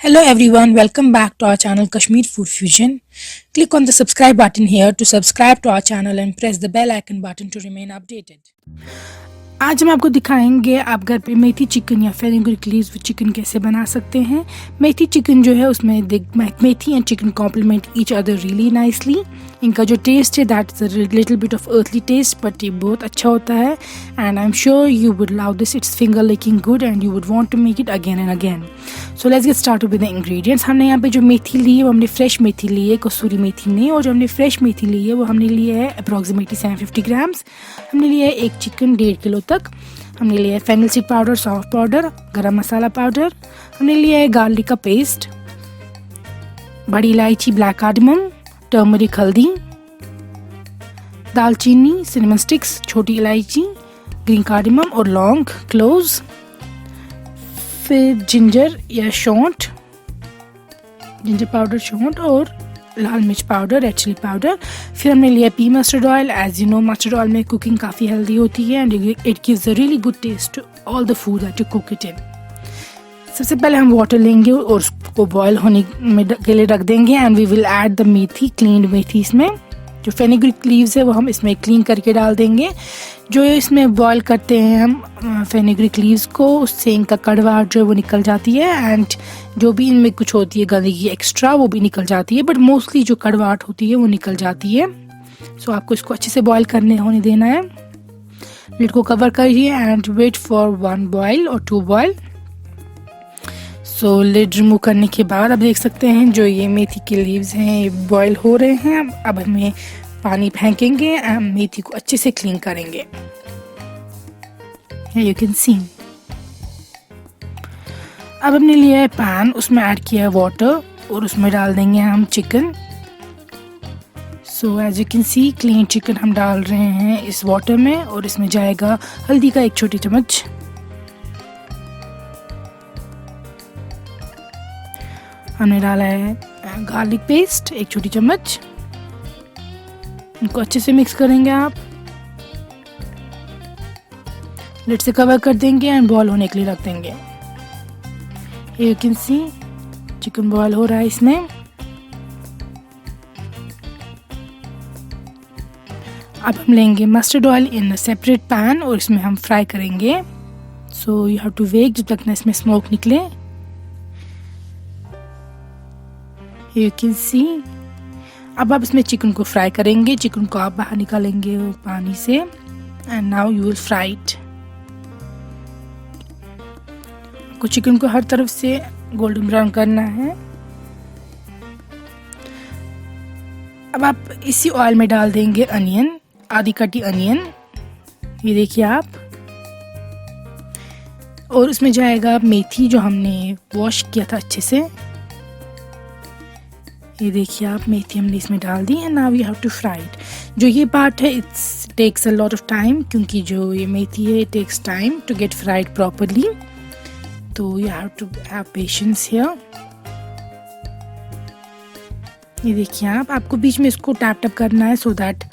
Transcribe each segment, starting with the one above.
Hello everyone, welcome back to our channel Kashmir Food Fusion. Click on the subscribe button here to subscribe to our channel and press the bell icon button to remain updated. आज हम आपको दिखाएंगे आप घर पे मेथी chicken या fenugreek leaves chicken कैसे बना सकते हैं। मेथी चिकन जो है उसमें methi and chicken complement each other really nicely. इनका जो टेस्ट है that is a little bit of earthly taste but ये बहुत अच्छा होता है and I am sure you would love this. It's finger licking good and you would want to make it again and again. So let's get start with the ingredients. हमने यहाँ पे जो मेथी ली है वो हमने फ्रेश मेथी ली है, कसूरी मेथी नहीं। और जो हमने फ्रेश मेथी ली है वो हमने लिया है अप्रॉक्सीमेटली 750 ग्राम्स। हमने लिया है एक चिकन 1.5 किलो तक। हमने लिया है फेनल सीड पाउडर, सौंफ पाउडर, गरम मसाला पाउडर। हमने लिया है गार्लिक का पेस्ट, बड़ी इलायची, ब्लैक कार्डमम, टर्मरिक हल्दी, दालचीनी, सिनेमन स्टिक्स, छोटी इलायची, ग्रीन कार्डमम और लौंग, क्लोव्स, फिर जिंजर या शौंठ, जिंजर पाउडर, शौंठ और लाल मिर्च पाउडर, रेड चिली पाउडर। फिर हमने लिया पी mustard oil. As you know mustard oil में कुकिंग काफ़ी हेल्दी होती है and it gives a really good taste to all the food that you cook it in. सबसे पहले हम वाटर लेंगे और उसको बॉयल होने के लिए रख देंगे and we will add the methi, cleaned methi. इसमें जो फेनुग्रीक लीव्स है वो हम इसमें क्लीन करके डाल देंगे। जो इसमें बॉयल करते हैं हम फेनुग्रीक लीव्स को, उससे इनका कड़वाहट जो है वो निकल जाती है एंड जो भी इनमें कुछ होती है गंदगी एक्स्ट्रा वो भी निकल जाती है, बट मोस्टली जो कड़वाहट होती है वो निकल जाती है। सो आपको इसको अच्छे से बॉयल होने देना है। लिड को कवर करिए एंड वेट फॉर 1 बॉयल और 2 बॉयल। सो लिड रिमूव करने के बाद आप देख सकते हैं जो ये मेथी के लीव्स हैं ये बॉयल हो रहे हैं। अब हमें पानी फेंकेंगे एंड मेथी को अच्छे से क्लीन करेंगे। You can see. अब हमने लिया है पैन, उसमें ऐड किया है वाटर और उसमें डाल देंगे हम chicken. So as you can see clean chicken हम डाल रहे हैं इस वाटर में और इसमें जाएगा हल्दी का 1 छोटी चम्मच, हमने डाला है गार्लिक पेस्ट 1 छोटी चम्मच। इनको अच्छे से मिक्स करेंगे आप। लिड से कवर कर देंगे एंड बॉयल होने के लिए रख देंगे। You can see chicken boil हो रहा है इसमें। अब हम लेंगे mustard oil in a separate pan और इसमें हम फ्राई करेंगे। So you have to wait जब तक ना इसमें स्मोक निकले। You can see. अब आप इसमें चिकन को फ्राई करेंगे। चिकन को आप बाहर निकालेंगे पानी से and now you will fry it. आपको चिकन को हर तरफ से गोल्डन ब्राउन करना है। अब आप इसी ऑयल में डाल देंगे अनियन, आधी कटी अनियन, ये देखिए आप। और उसमें जाएगा मेथी जो हमने वॉश किया था अच्छे से, ये देखिए आप मेथी हमने इसमें डाल दी and now we have to fry it. जो ये पार्ट है it's takes a lot of time क्योंकि जो ये मेथी है it takes time to get fried properly, तो you have to have patience here. ये देखिए आपको बीच में इसको टैप टैप करना है सो दैट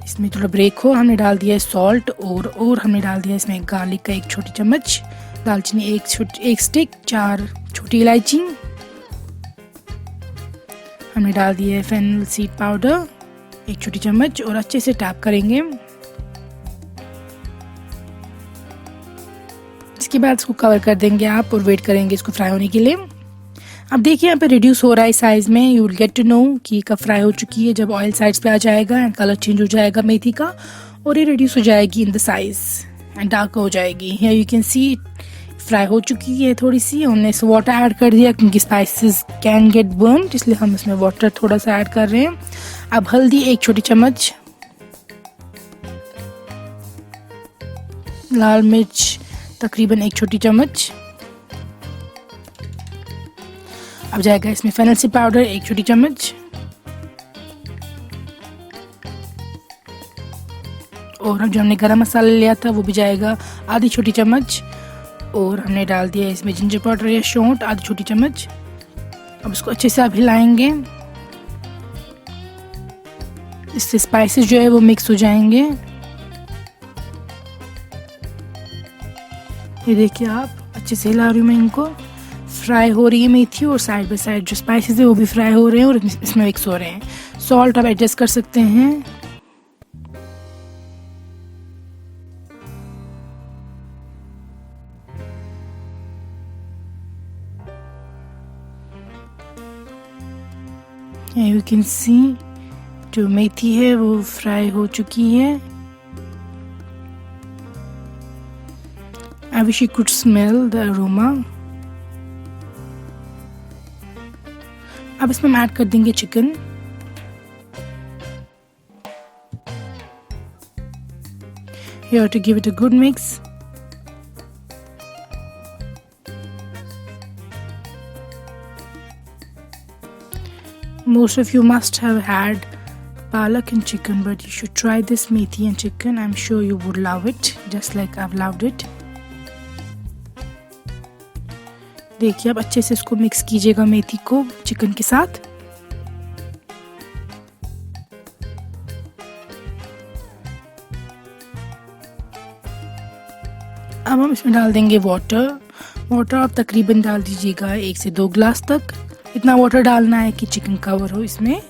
इसमें थोड़ा ब्रेक हो। हमने डाल दिया है सॉल्ट और हमने डाल दिया इसमें गार्लिक का 1 छोटी चम्मच, दालचीनी 1 स्टिक, 4 छोटी इलायची। हमने डाल दिया है फेनल सीड पाउडर 1 छोटी चम्मच और अच्छे से टैप करेंगे। इसके बाद इसको कवर कर देंगे आप और वेट करेंगे इसको फ्राई होने के लिए। अब देखिए यहाँ पे रिड्यूस हो रहा है साइज में। You will get to know कि कब फ्राई हो चुकी है जब ऑयल साइड्स पे आ जाएगा एंड कलर चेंज हो जाएगा मेथी का और ये रिड्यूस हो जाएगी in the size and dark हो जाएगी। Here you can C fry हो चुकी है थोड़ी सी। हमने इस वाटर ऐड कर दिया क्योंकि स्पाइसेस कैन गेट बर्न्ड, इसलिए हम इसमें वाटर थोड़ा सा ऐड कर रहे हैं। अब हल्दी 1 छोटी चम्मच, लाल मिर्च तकरीबन 1 छोटी चम्मच। अब जाएगा इसमें फेनल सीड पाउडर 1 छोटी चम्मच और जो हमने गरम मसाला लिया था वो भी जाएगा आधी छोटी चम्मच और हमने डाल दिया इसमें जिंजर पाउडर या शौंठ आधी छोटी चम्मच। अब इसको अच्छे से आप हिलाएंगे, इससे स्पाइसेस जो है वो मिक्स हो जाएंगे। ये देखिए आप अच्छे से हिला रही हूँ मैं इनको। फ्राई हो रही है मेथी और साइड बाय साइड जो स्पाइसेस है वो भी फ्राई हो रहे हैं और इसमें मिक्स हो रहे हैं। सॉल्ट आप एडजस्ट कर सकते हैं। यू कैन सी जो मेथी है वो फ्राई हो चुकी है। I wish you could smell the aroma. अब इसमें हम ऐड कर देंगे chicken. Here to give it a good mix. Most of you must have had palak and chicken, but you should try this methi and chicken. I'm sure you would love it, just like I've loved it. देखिए अब अच्छे से इसको mix कीजिएगा मेथी को chicken के साथ। अब हम इसमें डाल देंगे वाटर आप तकरीबन डाल दीजिएगा 1 से 2 ग्लास तक। इतना वाटर डालना है कि चिकन कवर हो इसमें।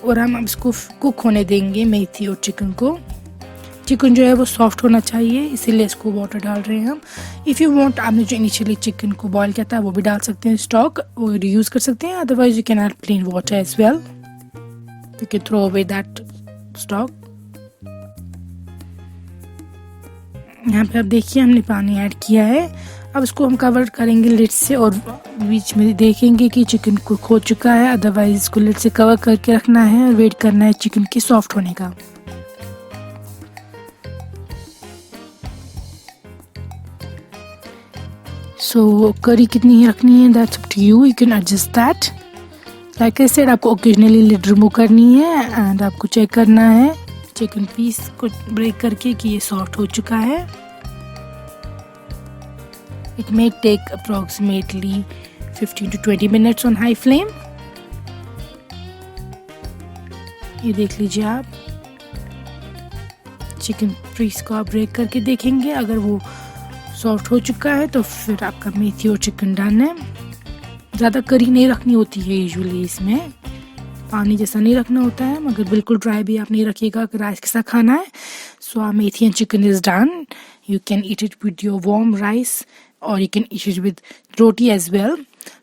और हम अब इसको कुक होने देंगे मेथी और चिकन को। चिकन जो है वो सॉफ्ट होना चाहिए, इसीलिए इसको वाटर डाल रहे हैं हम। इफ़ यू वांट, आपने जो इनिशियली चिकन को बॉईल किया था वो भी डाल सकते हैं, स्टॉक वो यूज़ कर सकते हैं। Otherwise you can add plain water as well, you can throw away that stock. यहाँ पे आप देखिए हमने पानी ऐड किया है। अब इसको हम कवर करेंगे लिड से और बीच में देखेंगे कि चिकन कुक हो चुका है। अदरवाइज इसको लिड से कवर करके रखना है और वेट करना है चिकन के सॉफ्ट होने का। सो करी कितनी रखनी है that's up to you, you can adjust that. Like I said, आपको ओकेजनली लिड रिमूव करनी है एंड आपको चेक करना है चिकन पीस को ब्रेक करके कि ये सॉफ्ट हो चुका है। It may take approximately 15 to 20 minutes on high flame. ये देख लीजिए आप चिकन पीस को आप ब्रेक करके देखेंगे। अगर वो सॉफ्ट हो चुका है तो फिर आपका मेथी और चिकन डालना है। ज़्यादा करी नहीं रखनी होती है यूजुअली, इसमें पानी जैसा नहीं रखना होता है, मगर बिल्कुल ड्राई भी आप नहीं रखिएगा अगर राइस के साथ खाना है। सो our methi and chicken is done. You can eat it with your warm rice or you can eat it with roti as well.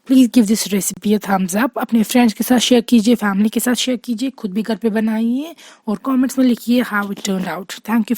Please give this recipe a thumbs up. अपने friends के साथ share कीजिए, family के साथ share कीजिए, खुद भी घर पे बनाइए और कमेंट्स में लिखिए how it turned out. Thank you.